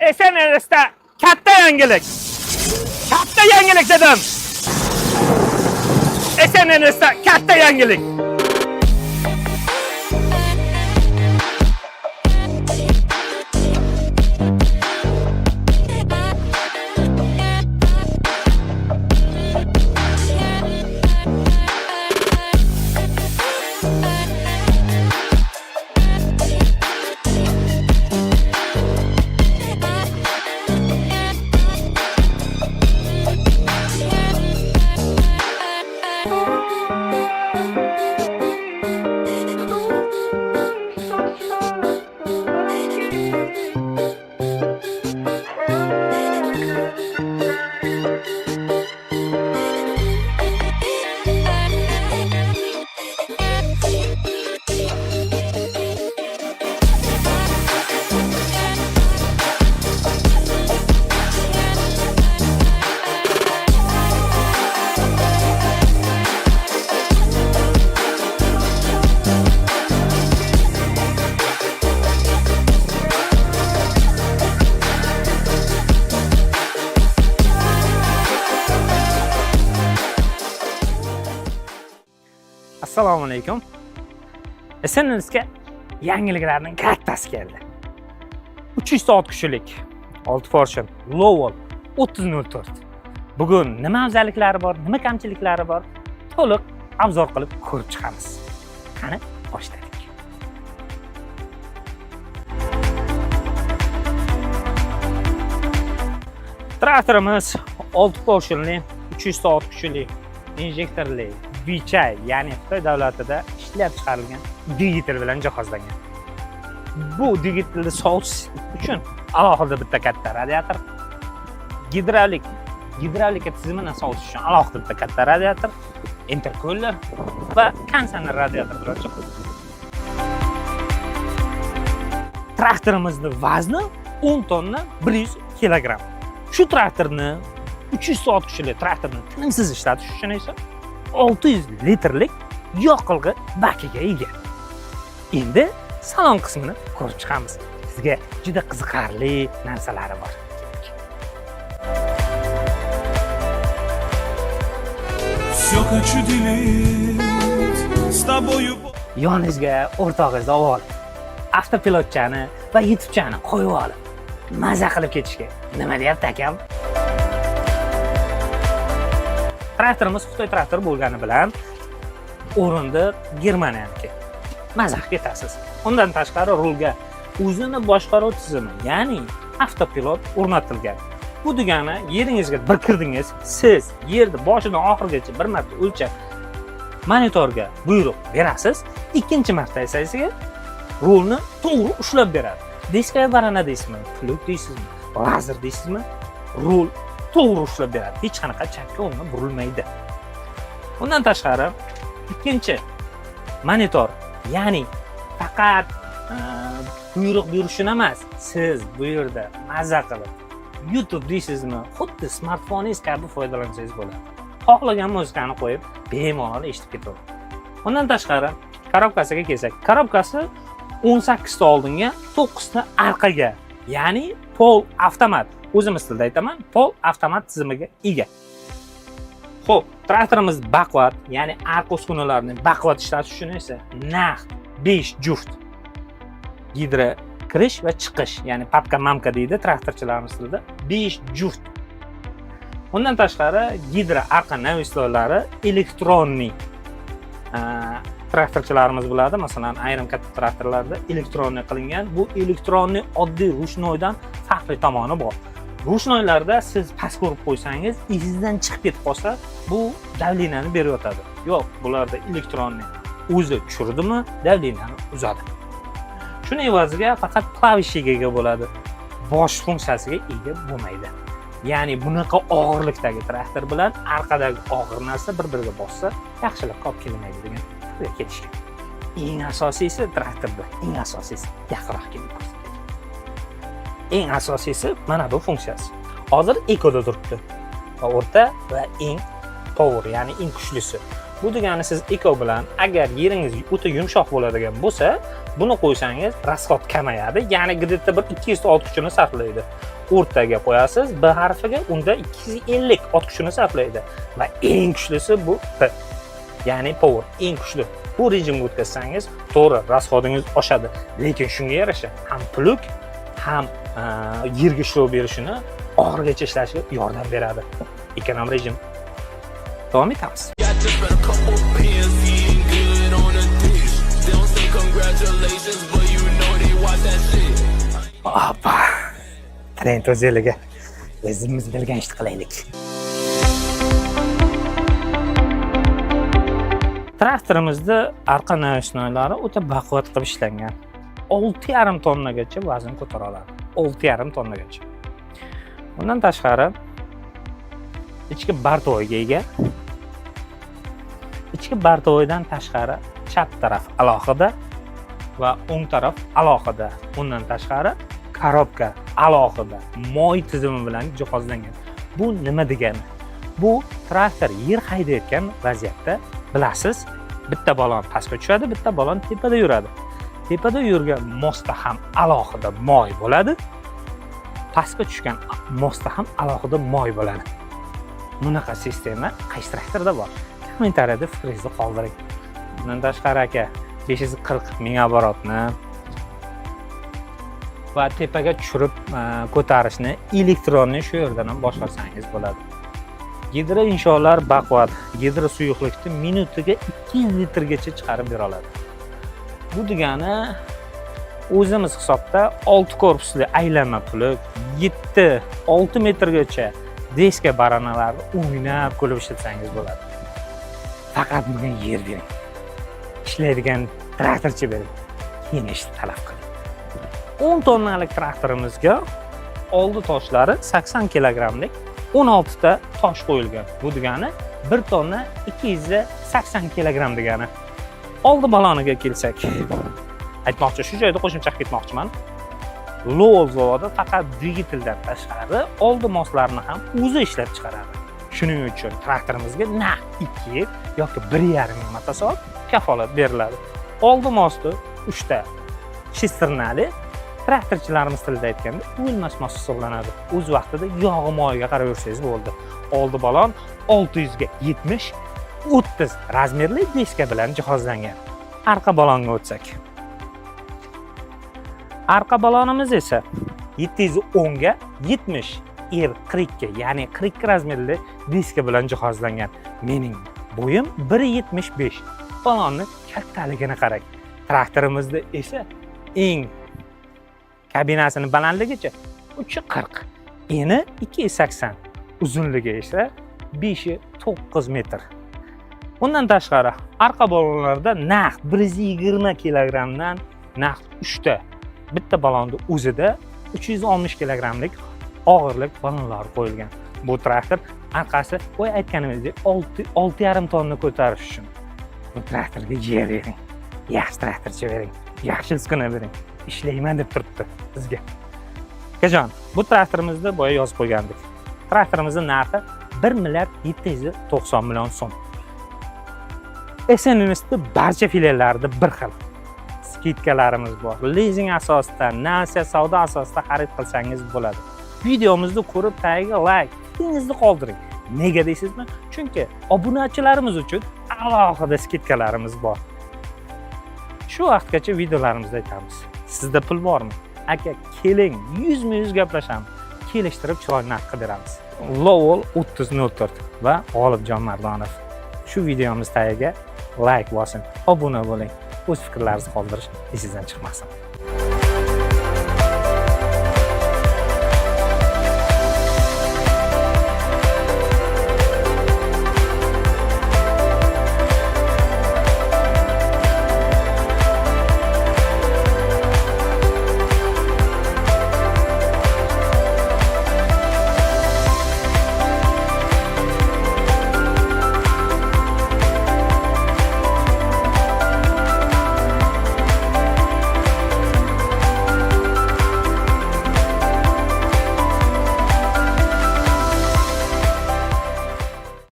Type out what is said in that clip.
SNL'da katta yangilik. Katta yangilik dedim. SNL'da katta yangilik. Assalomu alaykum. SNL'ga yangiliklarning kattasi keldi. 300 soat kuchlik 6 portion Lowell 3004. Bugun nima afzalliklari bor, nima kamchiliklari bor, to'liq obzor qilib ko'rib chiqamiz. Qani, boshladik. Traktorimiz 6 portionli 300 soat kuchli injektorli Vichay, ya'ni Xitoy davlatida ishlab chiqarilgan dvigatel bilan jihozlangan. Bu dvigatelni sovutish uchun alohida bitta katta radiator, gidravlika tizimini sovutish uchun alohida bitta katta radiator, intercooler va kondisioner radiator bilan jihozlangan. Traktorimizning vazni 10 tonna 100 kilogramm. Shu traktorni 300 soat kuchli traktorni tinimsiz ishlatish uchun esa 600 litrlik yoqilg'i bakiga ega. Endi salon qismini ko'rib chiqamiz. Sizga juda qiziqarli narsalari bor. Yoningizga o'rtog'ingizni olib, avtopilotchani va YouTube'chani qo'yib olib, maza qilib ketishga nima deyapti akam? Traktorimiz Xitoy traktori bo'lgani bilan o'rindiq Germaniyaniki. Mazax ketasiz. Undan tashqari rulga o'zini boshqaruv tizimi, ya'ni avtopilot o'rnatilgan. Bu degani yeringizga bir kirdingiz, siz yerni boshidan oxirigacha bir marta o'lchab monitorga buyruq berasiz, ikkinchi marta esa rulni to'g'ri ushlab beradi. Diskaga barana deysizmi, plug deysizmi, lazer deysizmi, rul to'g'ri ushlab beradi. Hech qanaqa chapga o'ngga burilmaydi. Undan tashqari ikkinchi monitor, ya'ni faqat buyruq berishini emas, siz bu yerda maza qilib YouTube deysizmi, xuddi smartfoningiz kabi foydalansangiz bo'ladi. Xohlagan muzikani qo'yib, bemalol eshitib ketaveradi. Undan tashqari korobkasiga kelsak, korobkasi 18 ta oldinga, 9 ta orqaga, ya'ni pol avtomat. O'zimiz tilda aytaman, pol avtomat tizimiga ega. Xo'p, traktorimiz baquvvat, ya'ni arqa uskunalarni baquvvat ishlatish uchun esa naqd 5 juft gidra kirish va chiqish, ya'ni papka-mamka deydi traktorchilarimiz tilida, 5 juft. Undan tashqari gidra arqa navislolari elektronli traktorchilarimiz bo'ladi. Masalan, ayrim katta traktorlarda elektronli qilingan. Bu elektronli oddiy rushnoydan farqli tomoni bor. Rushnoylarda siz past ko'rib qo'ysangiz, izingizdan chiqib ketib qolsa, bu davleniyani berib yotadi. Yo'q, bularda elektronli o'zi tushirdimi, davleniyani uzadi. Shuning evaziga faqat klavishiga ega bo'ladi. Bosh funksiyasiga ega bo'lmaydi. Ya'ni bunaqa og'irlikdagi traktor bilan orqadagi og'ir narsa bir-biriga bossa, yaxshilab qolib kelmaydi degan fikrga ketishgan. Eng asosiysi traktorda, eng asosiysi yaqinroq kelib ko'rsating. Eng asosiysi mana bu funksiyasi. Hozir ekoda turibdi. O'rta va eng power, ya'ni eng kuchlisi. Bu degani siz eko bilan agar yeringiz o'ta yumshoq bo'ladigan bo'lsa, buni qo'ysangiz rasxod kamayadi, ya'ni gidetda bir 200 soat kuchini sarflaydi. o'rtaga qo'yasiz. B harfiga unda 250 ot kuchini sarflaydi va eng kuchlisi bu P. Ya'ni power eng kuchli. Bu rejimga o'tkazsangiz, to'g'ri, rasxodingiz oshadi, lekin shunga yarasha ham plug, ham yerga ishlov berishini og'irgacha ishlashiga yordam beradi. Ekonom rejim. Davom etamiz. Oppa. Trend o'ziliga o'zimiz bilgan ishni qilaylik. Traktorimizda orqa nashnolari o'ta baquvvat qilib ishlangan. 6,5 tonnagacha vazn ko'tara oladi. 6,5 tonnagacha. Bundan tashqari ichki bartoyga ega. Ichki bartoydan tashqari chap taraf alohida va o'ng taraf alohida. Undan tashqari korobka alohida moy tizimi bilan jihozlangan. Bu nima degani? Bu traktor yer haydayotgan vaziyatda bilasiz, bitta balon pastga tushadi, bitta balon tepada yuradi. Tepada yurgan mosda ham alohida moy bo'ladi. Pastga tushgan mosda ham alohida moy bo'ladi. Bunaqa sistema qaysi traktorda bor? Kommentariyada fikringizni qoldiring. Bundan tashqari aka 540 ming oborotni va tepaga tushirib ko'tarishni elektronni shu yerdan ham boshqarsangiz bo'ladi. Gidro insholar baquvvat. Gidro suyuqlikni minutiga 200 litrgacha chiqarib bera oladi. Bu degani o'zimiz hisobda 6 korpusli aylanma plug 7-6 metrgacha diska baranalarni o'ynab kulib ishlatsangiz bo'ladi. Faqat bunga yer bering. Ishlaydigan traktorchi bering. Keyin ishni talab qiling. 10 tonnalik traktorimizga oldi toshlari 80 kilogramlik 16 ta tosh qo'yilgan. Bu degani 1 tonna 280 kilogram degani. Oldi baloniga kelsak, aytmoqchi, shu joyda qo'shimcha qilib ketmoqchiman. Lowell zavodi faqat dvigateldan tashqari oldi moslarni ham o'zi ishlab chiqaradi. Shuning uchun traktorimizga naq 2 yoki 1,5 ming motosoat kafolat beriladi. Oldi mosni 3 ta shisternali traktorchilarimiz tilida aytganda o'lmas mos hisoblanadi. O'z vaqtida yog'i moyiga qarab yursangiz bo'ldi. Oldi balon 600 ga 70 30 razmerli diska bilan jihozlangan. Arqa balonga o'tsak. Arqa balonimiz esa 710 ga 70 R40 ga, ya'ni 40 razmerli diska bilan jihozlangan. Mening bo'yim 1.75. Balonni kattaligini qarang. Traktorimizda esa eng kabinasining balandligicha 340, eni 280, uzunligi esa 5-9 metr. Undan tashqari arqa balonlarda naq 120 kilogramdan naq 3 ta. Bitta balonda o'zida 360 kilogramlik og'irlik balonlari qo'yilgan. Bu traktor arqasi o'y aytganimizdek 6,5 tonna ko'tarish uchun. Bu traktorga yer bering. Yaxshi traktorchi bering. Yaxshi uskuna bering. Ishlayman deb turibdi bizga. Akajon, bu traktorimizda boya yozib qo'ygandik. Traktorimizning narxi 1,790 million so'm. SNNS'da barcha filiallarida bir xil skidkalarimiz bor. Lizing asosida, nasiya savdo asosida xarid qilsangiz bo'ladi. Videomizni ko'rib tagiga like, fikringizni qoldiring. Nega deysizmi? Chunki obunachilarimiz uchun alohida skidkalarimiz bor. Shu vaqtgacha videolarimizda aytamiz. Sizda pul bormi? Aka, keling, 100 gaplashamiz. Kelishtirib chiroyli narx qilib beramiz. Lowell 3004 va G'olibjon Mardonov. Shu videomiz tagiga like bosing, obuna bo'ling. O'z fikrlaringizni qoldirish esingizdan chiqmasin.